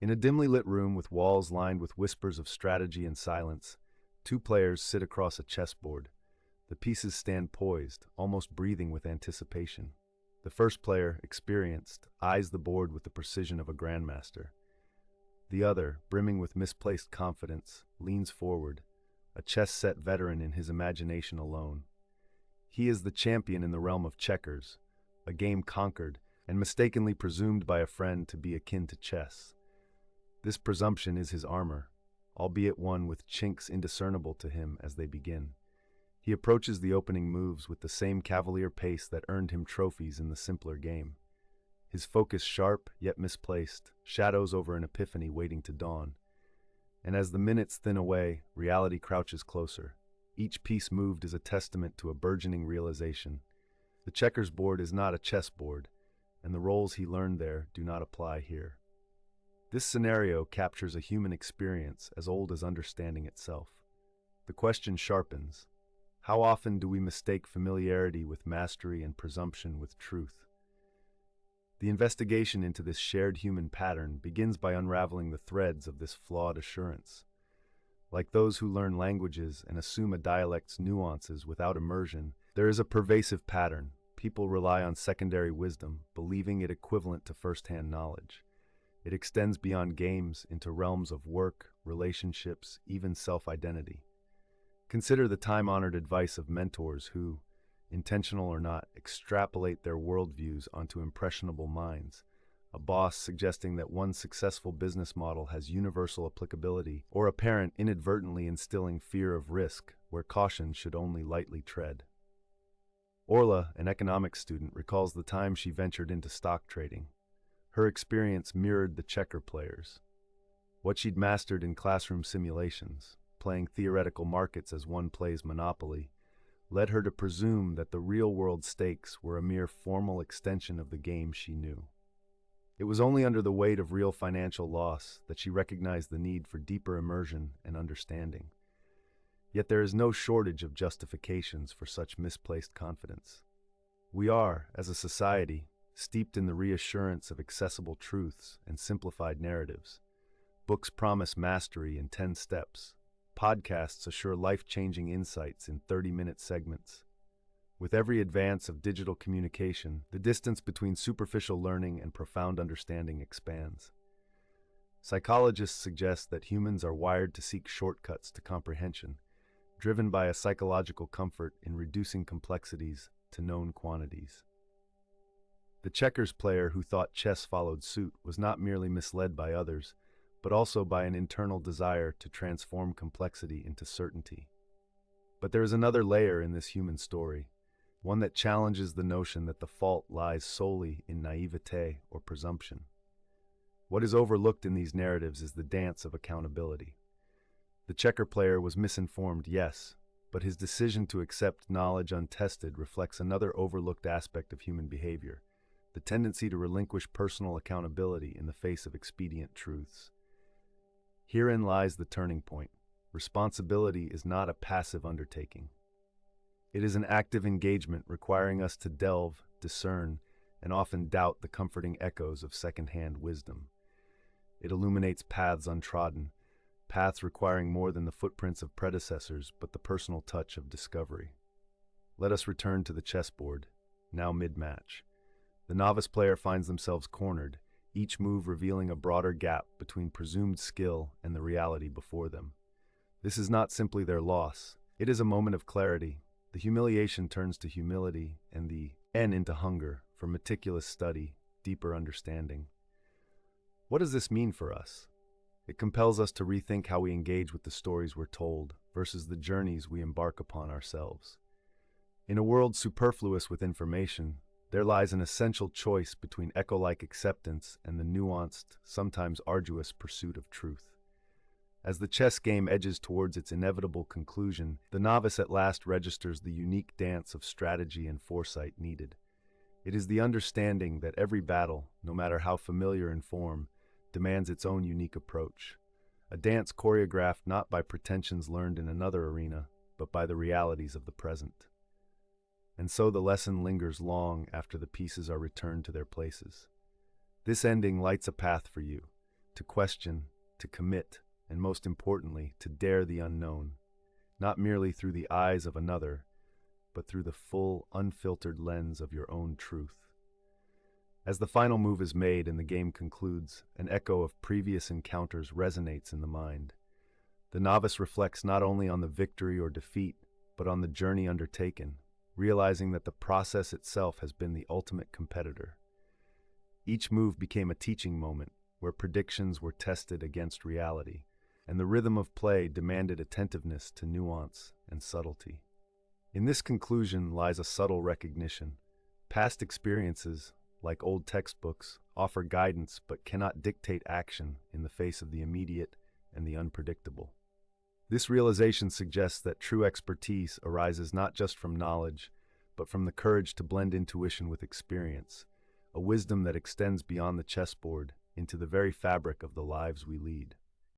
In a dimly lit room with walls lined with whispers of strategy and silence, two players sit across a chessboard. The pieces stand poised, almost breathing with anticipation. The first player, experienced, eyes the board with the precision of a grandmaster. The other, brimming with misplaced confidence, leans forward, a chess-set veteran in his imagination alone. He is the champion in the realm of checkers, a game conquered and mistakenly presumed by a friend to be akin to chess. This presumption is his armor, albeit one with chinks indiscernible to him as they begin. He approaches the opening moves with the same cavalier pace that earned him trophies in the simpler game. His focus sharp, yet misplaced, shadows over an epiphany waiting to dawn. And as the minutes thin away, reality crouches closer. Each piece moved is a testament to a burgeoning realization. The checkers board is not a chessboard, and the roles he learned there do not apply here. This scenario captures a human experience as old as understanding itself. The question sharpens. How often do we mistake familiarity with mastery and presumption with truth? The investigation into this shared human pattern begins by unraveling the threads of this flawed assurance. Like those who learn languages and assume a dialect's nuances without immersion, there is a pervasive pattern. People rely on secondary wisdom, believing it equivalent to first-hand knowledge. It extends beyond games into realms of work, relationships, even self-identity. Consider the time-honored advice of mentors who, intentional or not, extrapolate their worldviews onto impressionable minds. A boss suggesting that one successful business model has universal applicability, or a parent inadvertently instilling fear of risk where caution should only lightly tread. Orla, an economics student, recalls the time she ventured into stock trading. Her experience mirrored the checker players. What she'd mastered in classroom simulations, playing theoretical markets as one plays Monopoly, led her to presume that the real-world stakes were a mere formal extension of the game she knew. It was only under the weight of real financial loss that she recognized the need for deeper immersion and understanding. Yet there is no shortage of justifications for such misplaced confidence. We are, as a society, steeped in the reassurance of accessible truths and simplified narratives. Books promise mastery in 10 steps. Podcasts assure life-changing insights in 30-minute segments. With every advance of digital communication, the distance between superficial learning and profound understanding expands. Psychologists suggest that humans are wired to seek shortcuts to comprehension, driven by a psychological comfort in reducing complexities to known quantities. The checkers player who thought chess followed suit was not merely misled by others, but also by an internal desire to transform complexity into certainty. But there is another layer in this human story, one that challenges the notion that the fault lies solely in naivete or presumption. What is overlooked in these narratives is the dance of accountability. The checker player was misinformed, yes, but his decision to accept knowledge untested reflects another overlooked aspect of human behavior, the tendency to relinquish personal accountability in the face of expedient truths. Herein lies the turning point. Responsibility is not a passive undertaking. It is an active engagement requiring us to delve, discern, and often doubt the comforting echoes of second-hand wisdom. It illuminates paths untrodden, paths requiring more than the footprints of predecessors but the personal touch of discovery. Let us return to the chessboard, now mid-match. The novice player finds themselves cornered, each move revealing a broader gap between presumed skill and the reality before them. This is not simply their loss. It is a moment of clarity. The humiliation turns to humility and the N into hunger for meticulous study, deeper understanding. What does this mean for us? It compels us to rethink how we engage with the stories we're told versus the journeys we embark upon ourselves. In a world superfluous with information, there lies an essential choice between echo-like acceptance and the nuanced, sometimes arduous pursuit of truth. As the chess game edges towards its inevitable conclusion, the novice at last registers the unique dance of strategy and foresight needed. It is the understanding that every battle, no matter how familiar in form, demands its own unique approach. A dance choreographed not by pretensions learned in another arena, but by the realities of the present. And so the lesson lingers long after the pieces are returned to their places. This ending lights a path for you, to question, to commit, and most importantly, to dare the unknown, not merely through the eyes of another, but through the full, unfiltered lens of your own truth. As the final move is made and the game concludes, an echo of previous encounters resonates in the mind. The novice reflects not only on the victory or defeat, but on the journey undertaken, realizing that the process itself has been the ultimate competitor. Each move became a teaching moment, where predictions were tested against reality, and the rhythm of play demanded attentiveness to nuance and subtlety. In this conclusion lies a subtle recognition. Past experiences, like old textbooks, offer guidance but cannot dictate action in the face of the immediate and the unpredictable. This realization suggests that true expertise arises not just from knowledge, but from the courage to blend intuition with experience, a wisdom that extends beyond the chessboard into the very fabric of the lives we lead.